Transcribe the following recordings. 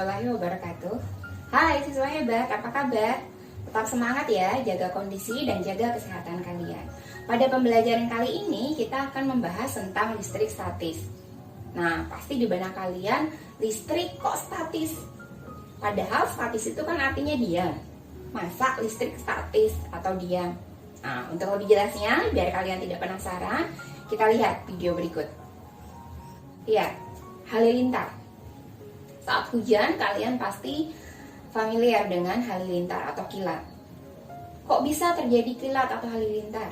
warahmatullahi wabarakatuh. Hai siswa hebat, apa kabar? Tetap semangat ya, jaga kondisi dan jaga kesehatan kalian. Pada pembelajaran kali ini kita akan membahas tentang listrik statis. Nah, pasti di benak kalian, listrik kok statis? Padahal statis itu kan artinya diam. Masa listrik statis atau diam? Nah, untuk lebih jelasnya, biar kalian tidak penasaran, kita lihat video berikut. Ya, halilintar. Saat hujan, kalian pasti familiar dengan halilintar atau kilat. Kok bisa terjadi kilat atau halilintar?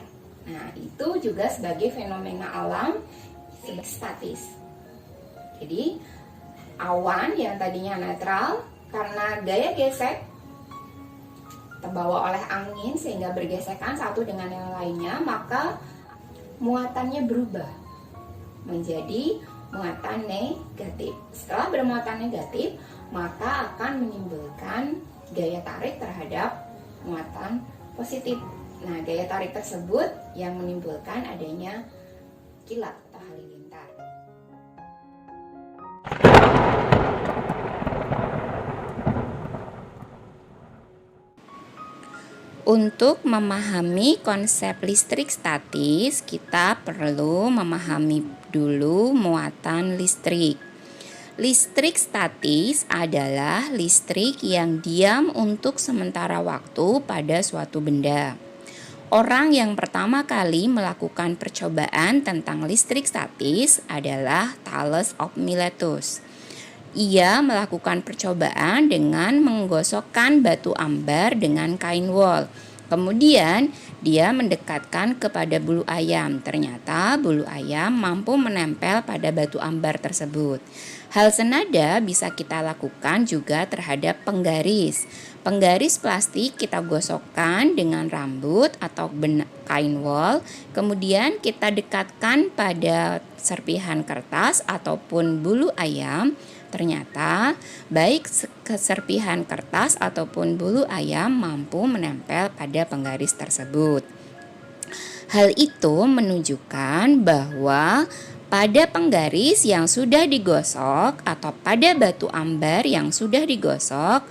Nah, itu juga sebagai fenomena alam statis. Jadi, awan yang tadinya netral karena gaya gesek terbawa oleh angin sehingga bergesekan satu dengan yang lainnya, maka muatannya berubah menjadi muatan negatif. Setelah bermuatan negatif, maka akan menimbulkan gaya tarik terhadap muatan positif. Nah, gaya tarik tersebut yang menimbulkan adanya kilat atau halilintar. Untuk memahami konsep listrik statis, kita perlu memahami dulu muatan listrik. Listrik statis adalah listrik yang diam untuk sementara waktu pada suatu benda. Orang yang pertama kali melakukan percobaan tentang listrik statis adalah Thales of Miletus. Ia melakukan percobaan dengan menggosokkan batu ambar dengan kain wol. Kemudian dia mendekatkan kepada bulu ayam. Ternyata bulu ayam mampu menempel pada batu ambar tersebut. Hal senada bisa kita lakukan juga terhadap penggaris. Penggaris plastik kita gosokkan dengan rambut atau kain wol. Kemudian kita dekatkan pada serpihan kertas ataupun bulu ayam. Ternyata baik serpihan kertas ataupun bulu ayam mampu menempel pada penggaris tersebut. Hal itu menunjukkan bahwa pada penggaris yang sudah digosok atau pada batu ambar yang sudah digosok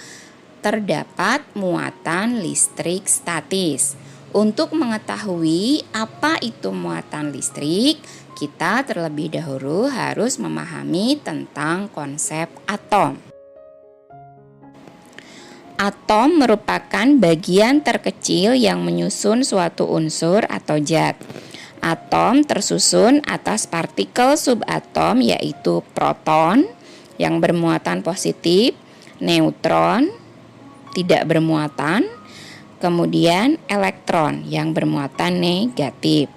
terdapat muatan listrik statis. Untuk mengetahui apa itu muatan listrik, kita terlebih dahulu harus memahami tentang konsep atom. Atom merupakan bagian terkecil yang menyusun suatu unsur atau zat. Atom tersusun atas partikel subatom yaitu proton yang bermuatan positif, neutron tidak bermuatan, kemudian elektron yang bermuatan negatif.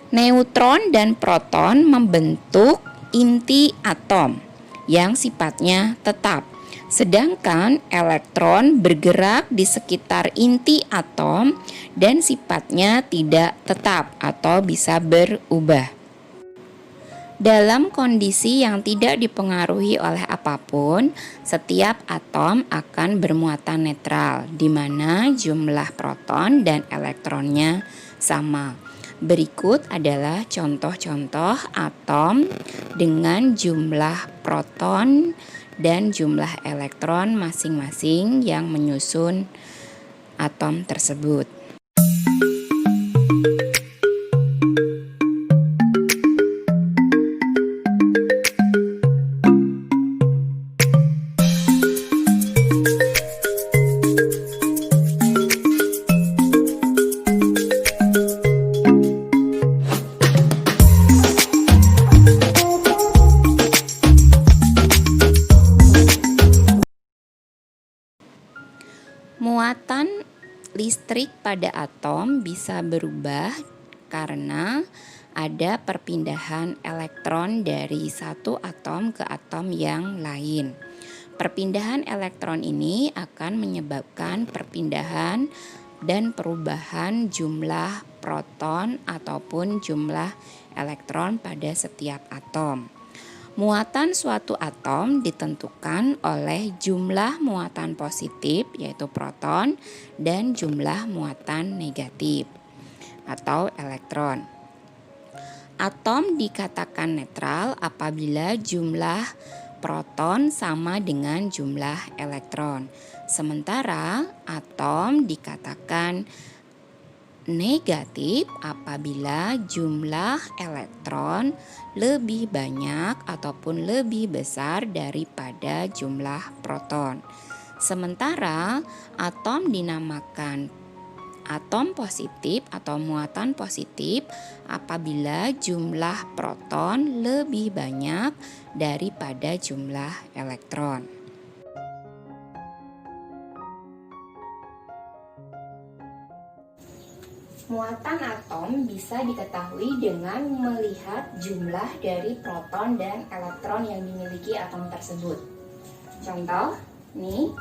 Neutron dan proton membentuk inti atom yang sifatnya tetap. Sedangkan elektron bergerak di sekitar inti atom dan sifatnya tidak tetap atau bisa berubah. Dalam kondisi yang tidak dipengaruhi oleh apapun, setiap atom akan bermuatan netral, di mana jumlah proton dan elektronnya sama. Berikut adalah contoh-contoh atom dengan jumlah proton dan jumlah elektron masing-masing yang menyusun atom tersebut. Muatan listrik pada atom bisa berubah karena ada perpindahan elektron dari satu atom ke atom yang lain. Perpindahan elektron ini akan menyebabkan perpindahan dan perubahan jumlah proton ataupun jumlah elektron pada setiap atom. Muatan suatu atom ditentukan oleh jumlah muatan positif yaitu proton dan jumlah muatan negatif atau elektron. Atom dikatakan netral apabila jumlah proton sama dengan jumlah elektron. Sementara atom dikatakan negatif apabila jumlah elektron lebih banyak ataupun lebih besar daripada jumlah proton. Sementara atom dinamakan atom positif atau muatan positif apabila jumlah proton lebih banyak daripada jumlah elektron. Muatan atom bisa diketahui dengan melihat jumlah dari proton dan elektron yang dimiliki atom tersebut. Contoh, nih,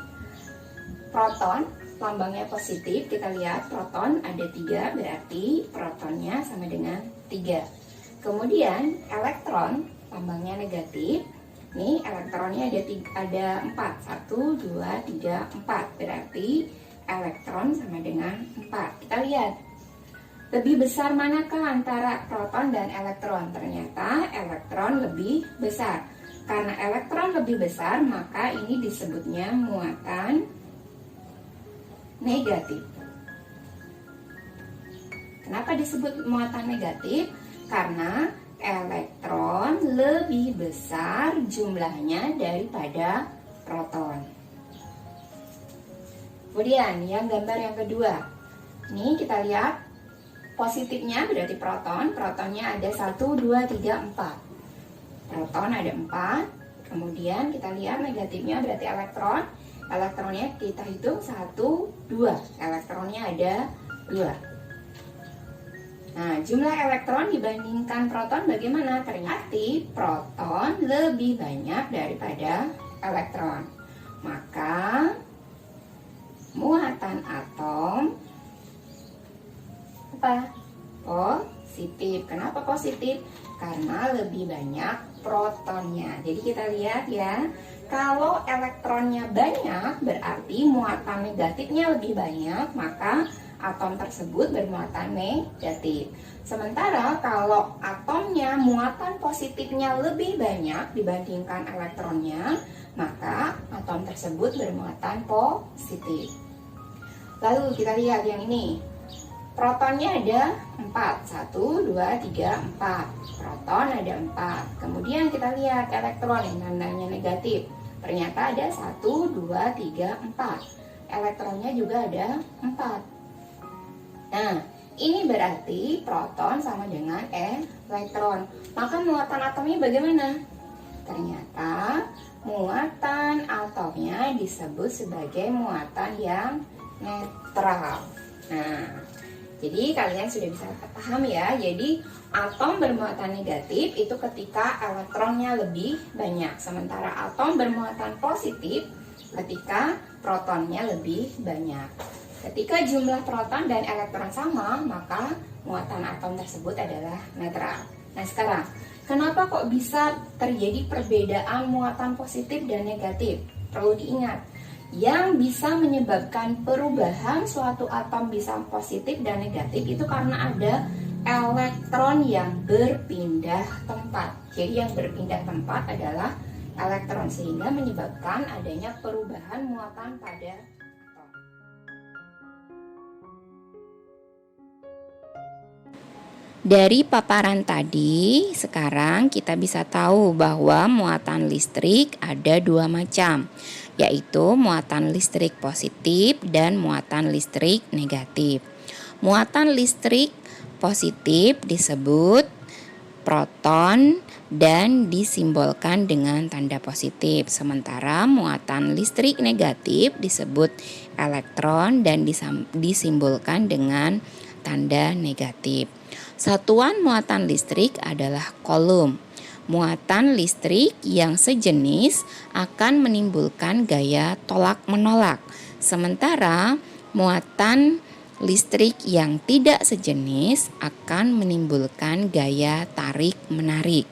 proton lambangnya positif, kita lihat proton ada 3, berarti protonnya sama dengan 3. Kemudian elektron lambangnya negatif, nih elektronnya ada 4, 1, 2, 3, 4, berarti elektron sama dengan 4. Kita lihat, lebih besar manakah antara proton dan elektron? Ternyata elektron lebih besar. Karena elektron lebih besar, maka ini disebutnya muatan negatif. Kenapa disebut muatan negatif? Karena elektron lebih besar jumlahnya daripada proton. Kemudian yang gambar yang kedua. Ini kita lihat positifnya berarti proton, protonnya ada 1, 2, 3, 4. Proton ada 4, kemudian kita lihat negatifnya berarti elektron. Elektronnya kita hitung 1, 2, elektronnya ada 2. Nah, jumlah elektron dibandingkan proton bagaimana? Ternyata proton lebih banyak daripada elektron. Maka muatan atom apa? Positif. Kenapa positif? Karena lebih banyak protonnya. Jadi kita lihat ya, kalau elektronnya banyak berarti muatan negatifnya lebih banyak, maka atom tersebut bermuatan negatif. Sementara kalau atomnya muatan positifnya lebih banyak dibandingkan elektronnya, maka atom tersebut bermuatan positif. Lalu kita lihat yang ini. Protonnya ada 4, 1, 2, 3, 4. Proton ada 4. Kemudian kita lihat elektron yang tandanya negatif. Ternyata ada 1, 2, 3, 4. Elektronnya juga ada 4. Nah, ini berarti proton sama dengan elektron. Maka muatan atomnya bagaimana? Ternyata muatan atomnya disebut sebagai muatan yang netral. Nah, jadi kalian sudah bisa paham ya. Jadi atom bermuatan negatif itu ketika elektronnya lebih banyak. Sementara atom bermuatan positif ketika protonnya lebih banyak. Ketika jumlah proton dan elektron sama, maka muatan atom tersebut adalah netral. Nah sekarang, kenapa kok bisa terjadi perbedaan muatan positif dan negatif? Perlu diingat, yang bisa menyebabkan perubahan suatu atom bisa positif dan negatif itu karena ada elektron yang berpindah tempat. Jadi yang berpindah tempat adalah elektron, sehingga menyebabkan adanya perubahan muatan pada atom. Dari paparan tadi, sekarang kita bisa tahu bahwa muatan listrik ada 2 macam, yaitu muatan listrik positif dan muatan listrik negatif. Muatan listrik positif disebut proton dan disimbolkan dengan tanda positif. Sementara muatan listrik negatif disebut elektron dan disimbolkan dengan tanda negatif. Satuan muatan listrik adalah coulomb. Muatan listrik yang sejenis akan menimbulkan gaya tolak-menolak. Sementara muatan listrik yang tidak sejenis akan menimbulkan gaya tarik-menarik.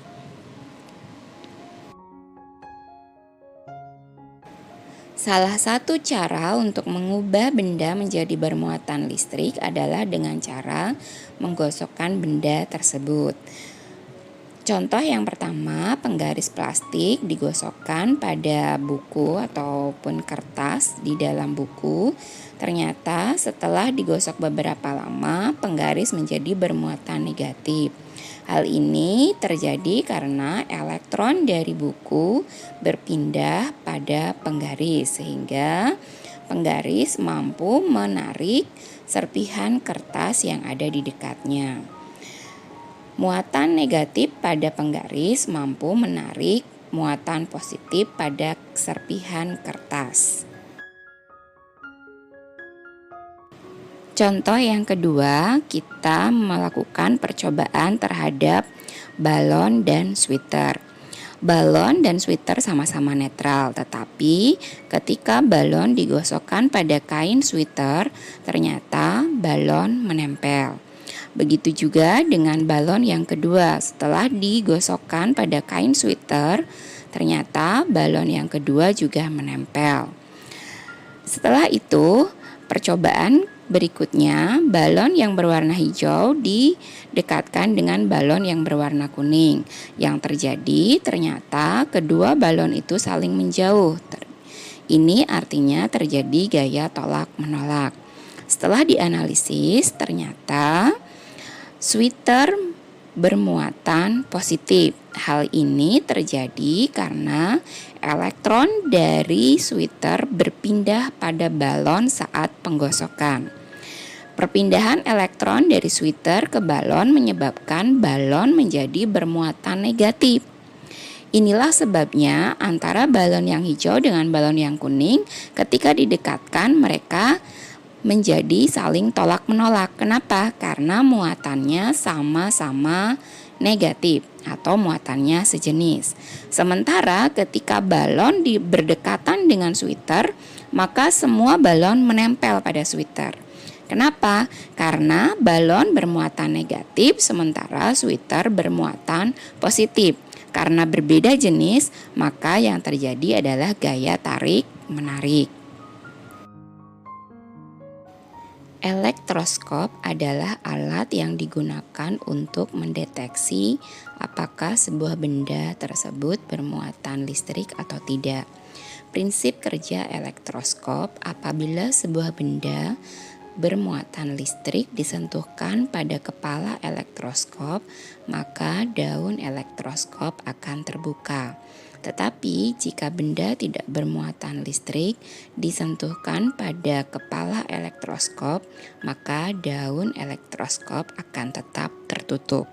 Salah satu cara untuk mengubah benda menjadi bermuatan listrik adalah dengan cara menggosokkan benda tersebut. Contoh yang pertama, penggaris plastik digosokkan pada buku ataupun kertas di dalam buku. Ternyata setelah digosok beberapa lama, penggaris menjadi bermuatan negatif. Hal ini terjadi karena elektron dari buku berpindah pada penggaris, sehingga penggaris mampu menarik serpihan kertas yang ada di dekatnya. Muatan negatif pada penggaris mampu menarik muatan positif pada serpihan kertas. Contoh yang kedua, kita melakukan percobaan terhadap balon dan sweater. Balon dan sweater sama-sama netral, tetapi ketika balon digosokkan pada kain sweater, ternyata balon menempel. Begitu juga dengan balon yang kedua, setelah digosokkan pada kain sweater, ternyata balon yang kedua juga menempel. Setelah itu, percobaan berikutnya, balon yang berwarna hijau didekatkan dengan balon yang berwarna kuning. Yang terjadi ternyata kedua balon itu saling menjauh. Ini artinya terjadi gaya tolak-menolak. Setelah dianalisis, ternyata sweater bermuatan positif. Hal ini terjadi karena elektron dari sweater berpindah pada balon saat penggosokan. Perpindahan elektron dari sweater ke balon menyebabkan balon menjadi bermuatan negatif. Inilah sebabnya antara balon yang hijau dengan balon yang kuning, ketika didekatkan mereka menjadi saling tolak-menolak. Kenapa? Karena muatannya sama-sama negatif atau muatannya sejenis. Sementara ketika balon berdekatan dengan sweater, maka semua balon menempel pada sweater. Kenapa? Karena balon bermuatan negatif sementara sweater bermuatan positif. Karena berbeda jenis, maka yang terjadi adalah gaya tarik-menarik. Elektroskop adalah alat yang digunakan untuk mendeteksi apakah sebuah benda tersebut bermuatan listrik atau tidak. Prinsip kerja elektroskop: apabila sebuah benda bermuatan listrik disentuhkan pada kepala elektroskop, maka daun elektroskop akan terbuka. Tetapi jika benda tidak bermuatan listrik disentuhkan pada kepala elektroskop, maka daun elektroskop akan tetap tertutup.